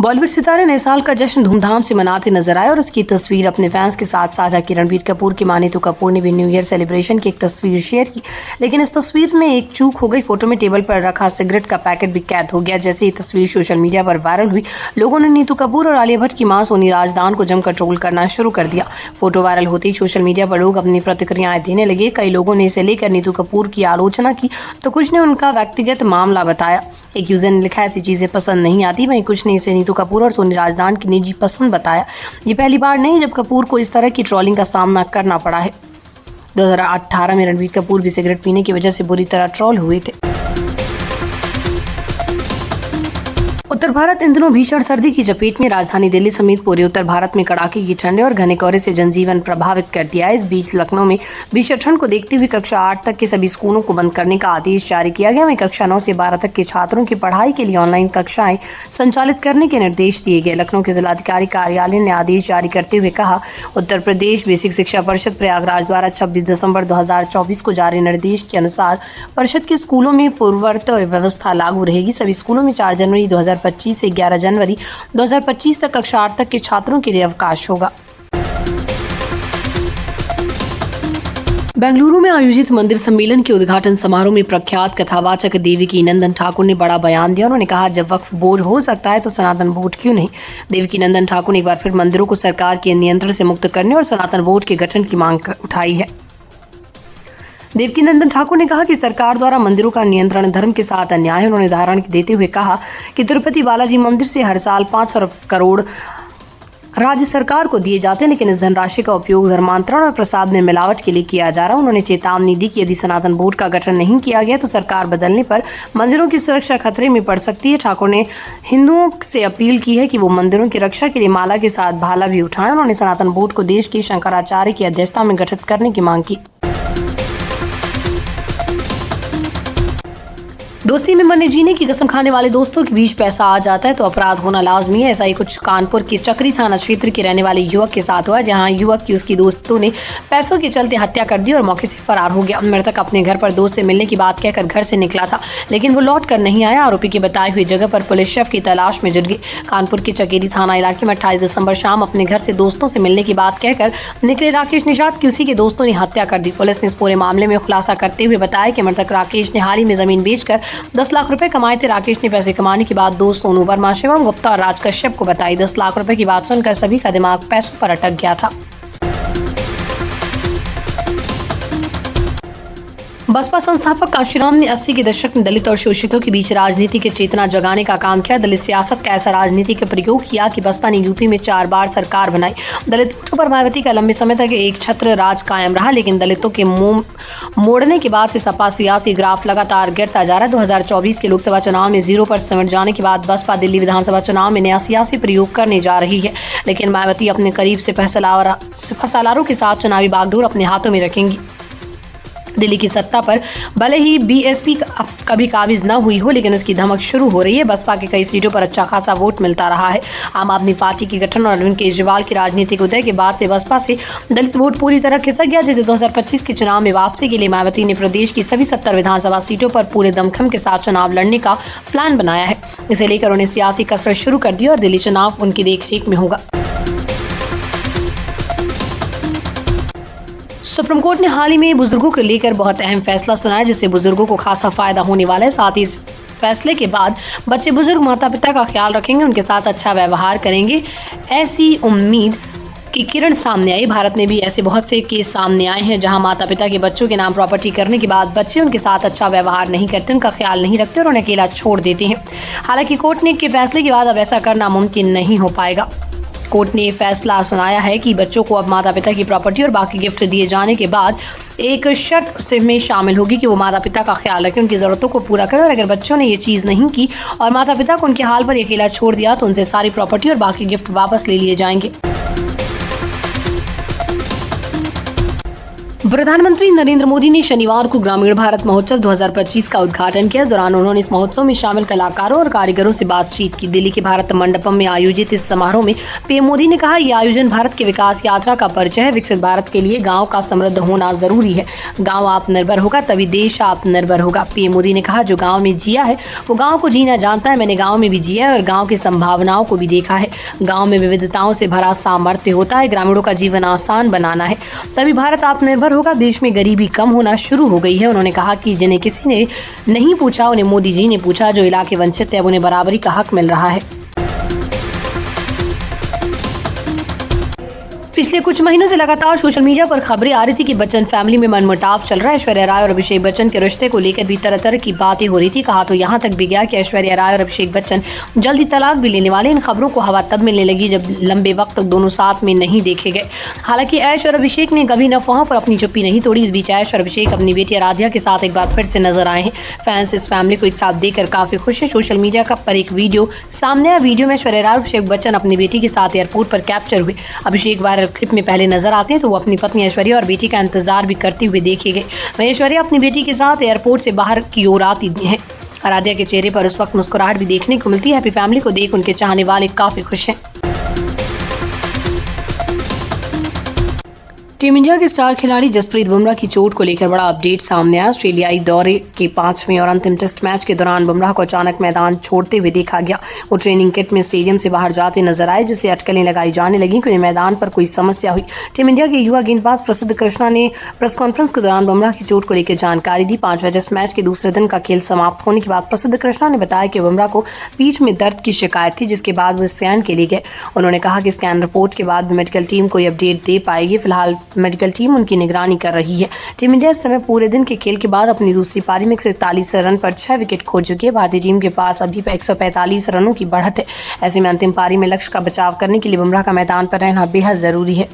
बॉलीवुड सितारे नए साल का जश्न धूमधाम से मनाते नजर आए और उसकी तस्वीर अपने फैंस के साथ साझा की। रणबीर कपूर की माने तो कपूर ने भी न्यू ईयर सेलिब्रेशन की एक तस्वीर शेयर की, लेकिन इस तस्वीर में एक चूक हो गई। फोटो में टेबल पर रखा सिगरेट का पैकेट भी कैद हो गया। जैसे ये तस्वीर सोशल मीडिया पर वायरल हुई, लोगों ने नीतू कपूर और आलिया भट्ट की मां सोनी राजदान को जमकर ट्रोल करना शुरू कर दिया। फोटो वायरल होते ही सोशल मीडिया पर लोग अपनी प्रतिक्रियाएं देने लगे। कई लोगों ने इसे लेकर नीतू कपूर की आलोचना की तो कुछ ने उनका व्यक्तिगत मामला बताया। एक यूजर ने लिखा, ऐसी चीजें पसंद नहीं आती। वहीं कुछ ने इसे नीतू कपूर और सोनी राजदान की निजी पसंद बताया। ये पहली बार नहीं जब कपूर को इस तरह की ट्रोलिंग का सामना करना पड़ा है। 2018 में रणबीर कपूर भी सिगरेट पीने की वजह से बुरी तरह ट्रोल हुए थे। उत्तर भारत इन दिनों भीषण सर्दी की चपेट में। राजधानी दिल्ली समेत पूरे उत्तर भारत में कड़ाके की ठंड और घने कोहरे से जनजीवन प्रभावित कर दिया है। इस बीच लखनऊ में भीषण ठंड को देखते हुए कक्षा 8 तक के सभी स्कूलों को बंद करने का आदेश जारी किया गया। वहीं कक्षा 9 से 12 तक के छात्रों की पढ़ाई के लिए ऑनलाइन कक्षाएं संचालित करने के निर्देश दिए गए। लखनऊ के जिलाधिकारी कार्यालय ने आदेश जारी करते हुए कहा, उत्तर प्रदेश बेसिक शिक्षा परिषद प्रयागराज द्वारा 26 दिसंबर 2024 को जारी निर्देश के अनुसार परिषद के स्कूलों में पूर्ववत व्यवस्था लागू रहेगी। सभी स्कूलों में 4 जनवरी 2025 से 11 जनवरी 2025 तक कक्षा 8 तक के छात्रों के लिए अवकाश होगा। बेंगलुरु में आयोजित मंदिर सम्मेलन के उद्घाटन समारोह में प्रख्यात कथावाचक देवकी नंदन ठाकुर ने बड़ा बयान दिया। उन्होंने कहा, जब वक्फ बोर्ड हो सकता है तो सनातन बोर्ड क्यों नहीं। देवकी नंदन ठाकुर ने एक बार फिर मंदिरों को सरकार के नियंत्रण से मुक्त करने और सनातन बोर्ड के गठन की मांग उठाई है। देवकी नंदन ठाकुर ने कहा कि सरकार द्वारा मंदिरों का नियंत्रण धर्म के साथ अन्याय है। उन्होंने उदाहरण देते हुए कहा कि तिरुपति बालाजी मंदिर से हर साल 500 करोड़ राज्य सरकार को दिए जाते हैं, लेकिन इस धनराशि का उपयोग धर्मांतरण और प्रसाद में मिलावट के लिए किया जा रहा है। उन्होंने चेतावनी दी कि यदि सनातन बोर्ड का गठन नहीं किया गया तो सरकार बदलने पर मंदिरों की सुरक्षा खतरे में पड़ सकती है। ठाकुर ने हिंदुओं से अपील की है कि वो मंदिरों की रक्षा के लिए माला के साथ भाला भी उठाएं। उन्होंने सनातन बोर्ड को देश के शंकराचार्य की अध्यक्षता में गठित करने की मांग की। दोस्ती में मरने जीने की कसम खाने वाले दोस्तों के बीच पैसा आ जाता है तो अपराध होना लाजमी है। ऐसा ही कुछ कानपुर के चक्री थाना क्षेत्र के रहने वाले युवक के साथ हुआ, जहां युवक की उसकी दोस्तों ने पैसों के चलते हत्या कर दी और मौके से फरार हो गया। मृतक अपने घर पर दोस्त से मिलने की बात कहकर घर से निकला था, लेकिन वो लौट कर नहीं आया। आरोपी के बताए हुए जगह पर पुलिस शव की तलाश में जुट गई। कानपुर के चकेरी थाना इलाके में 28 दिसंबर शाम अपने घर से दोस्तों से मिलने की बात कहकर निकले राकेश निषाद की उसी के दोस्तों ने हत्या कर दी। पुलिस ने इस पूरे मामले में खुलासा करते हुए बताया कि मृतक राकेश ने हाल ही में जमीन बेचकर 10 लाख रुपए कमाए थे। राकेश ने पैसे कमाने के बाद दोस्त सोनू वर्मा, शिवम गुप्ता और राज कश्यप को बताई। 10 लाख रुपए की बात सुनकर सभी का दिमाग पैसों पर अटक गया था। बसपा संस्थापक कांशीराम ने 80 के दशक में दलित और शोषितों के बीच राजनीति की चेतना जगाने का काम किया। दलित सियासत का ऐसा राजनीति का प्रयोग किया कि बसपा ने यूपी में 4 बार सरकार बनाई। दलित वोटों पर मायावती का लंबे समय तक एक छत्र राज कायम रहा, लेकिन दलितों के मुंह मोड़ने के बाद से सपा सियासी ग्राफ लगातार गिरता जा रहा है। 2024 के लोकसभा चुनाव में 0 पर सिमट जाने के बाद बसपा दिल्ली विधानसभा चुनाव में नया सियासी प्रयोग करने जा रही है, लेकिन मायावती अपने करीब से फैसलारों के साथ चुनावी बागडोर अपने हाथों में रखेंगी। दिल्ली की सत्ता पर भले ही बीएसपी कभी काबिज न हुई हो, लेकिन उसकी धमक शुरू हो रही है। बसपा के कई सीटों पर अच्छा खासा वोट मिलता रहा है। आम आदमी पार्टी के गठन और अरविंद केजरीवाल की राजनीतिक उदय के बाद से बसपा से दलित वोट पूरी तरह खिसक गया। जैसे 2025 के चुनाव में वापसी के लिए मायावती ने प्रदेश की सभी 70 विधानसभा सीटों पर पूरे दमखम के साथ चुनाव लड़ने का प्लान बनाया है। इसे लेकर उन्हें सियासी कसरत शुरू कर दी और दिल्ली चुनाव उनकी देखरेख में होगा। सुप्रीम कोर्ट ने हाल ही में बुजुर्गों को लेकर बहुत अहम फैसला सुनाया, जिससे बुजुर्गों को खासा फायदा होने वाला है। साथ ही इस फैसले के बाद बच्चे बुजुर्ग माता पिता का ख्याल रखेंगे, उनके साथ अच्छा व्यवहार करेंगे। ऐसी उम्मीद की किरण सामने आई। भारत में भी ऐसे बहुत से केस सामने आए हैं जहां माता पिता के बच्चों के नाम प्रॉपर्टी करने के बाद बच्चे उनके साथ अच्छा व्यवहार नहीं करते, उनका ख्याल नहीं रखते और उन्हें अकेला छोड़ देते हैं। हालांकि कोर्ट ने के फैसले के बाद अब ऐसा करना मुमकिन नहीं हो पाएगा। कोर्ट ने फैसला सुनाया है कि बच्चों को अब माता पिता की प्रॉपर्टी और बाकी गिफ्ट दिए जाने के बाद एक शर्त में शामिल होगी कि वो माता पिता का ख्याल रखें, उनकी जरूरतों को पूरा करें। और अगर बच्चों ने ये चीज नहीं की और माता पिता को उनके हाल पर अकेला छोड़ दिया तो उनसे सारी प्रॉपर्टी और बाकी गिफ्ट वापस ले लिए जाएंगे। प्रधानमंत्री नरेंद्र मोदी ने शनिवार को ग्रामीण भारत महोत्सव 2025 का उद्घाटन किया। इस दौरान उन्होंने इस महोत्सव में शामिल कलाकारों और कारीगरों से बातचीत की। दिल्ली के भारत मंडपम में आयोजित इस समारोह में पीएम मोदी ने कहा, यह आयोजन भारत की विकास यात्रा का परिचय है। विकसित भारत के लिए गाँव का समृद्ध होना जरूरी है। गाँव आत्मनिर्भर होगा तभी देश आत्मनिर्भर होगा। पीएम मोदी ने कहा, जो गाँव में जिया है वो गाँव को जीना जानता है। मैंने गाँव में भी जिया है और गाँव की संभावनाओं को भी देखा है। गाँव में विविधताओं से भरा सामर्थ्य होता है। ग्रामीणों का जीवन आसान बनाना है, तभी भारत आत्मनिर्भर होगा। देश में गरीबी कम होना शुरू हो गई है। उन्होंने कहा कि जिन्हें किसी ने नहीं पूछा उन्हें मोदी जी ने पूछा। जो इलाके वंचित है अब उन्हें बराबरी का हक मिल रहा है। पिछले कुछ महीनों से लगातार सोशल मीडिया पर खबरें आ रही थी कि बच्चन फैमिली में मनमुटाव चल रहा है। ऐश्वर्या राय और अभिषेक बच्चन के रिश्ते को लेकर भी तरह तरह की बातें हो रही थी। कहा तो यहाँ तक भी गया कि ऐश्वर्या राय और अभिषेक बच्चन जल्दी तलाक भी लेने वाले। इन खबरों को हवा तब मिलने लगी जब लंबे वक्त तक दोनों साथ में नहीं देखे गए। हालांकि ऐश और अभिषेक ने कभी अफवाहों पर अपनी चुप्पी नहीं तोड़ी। इस बीच ऐश और अभिषेक अपनी बेटी आराध्या के साथ एक बार फिर से नजर आए हैं। फैंस इस फैमिली को एक साथ देखकर काफी खुश है। सोशल मीडिया पर एक वीडियो सामने आया। वीडियो में ऐश्वर्या राय और अभिषेक बच्चन अपनी बेटी के साथ एयरपोर्ट पर कैप्चर हुए। अभिषेक वायरल क्लिप में पहले नजर आते हैं तो वो अपनी पत्नी ऐश्वर्या और बेटी का इंतजार भी करते हुए देखे गए। वहीं ऐश्वर्या अपनी बेटी के साथ एयरपोर्ट से बाहर की ओर आती है। आराध्या के चेहरे पर उस वक्त मुस्कुराहट भी देखने को मिलती है। हैप्पी फैमिली को देख उनके चाहने वाले काफी खुश हैं। टीम इंडिया के स्टार खिलाड़ी जसप्रीत बुमराह की चोट को लेकर बड़ा अपडेट सामने आया। ऑस्ट्रेलियाई दौरे के 5वें और अंतिम टेस्ट मैच के दौरान बुमराह को अचानक मैदान छोड़ते हुए देखा गया। वो ट्रेनिंग किट में स्टेडियम से बाहर जाते नजर आए, जिससे अटकलें लगाई जाने लगी कि मैदान पर कोई समस्या हुई। टीम इंडिया के युवा गेंदबाज प्रसिद्ध कृष्णा ने प्रेस कॉन्फ्रेंस के दौरान बुमराह की चोट को लेकर जानकारी दी। 5वें टेस्ट मैच के दूसरे दिन का खेल समाप्त होने के बाद प्रसिद्ध कृष्णा ने बताया कि बुमराह को पीठ में दर्द की शिकायत थी, जिसके बाद वो स्कैन के लिए गए। उन्होंने कहा कि स्कैन रिपोर्ट के बाद मेडिकल टीम कोई अपडेट दे पाएगी। फिलहाल मेडिकल टीम उनकी निगरानी कर रही है। टीम इंडिया इस समय पूरे दिन के खेल के बाद अपनी दूसरी पारी में 141 रन पर 6 विकेट खो चुकी है। भारतीय टीम के पास अभी 145 रनों की बढ़त है। ऐसे में अंतिम पारी में लक्ष्य का बचाव करने के लिए बुमराह का मैदान पर रहना बेहद जरूरी है।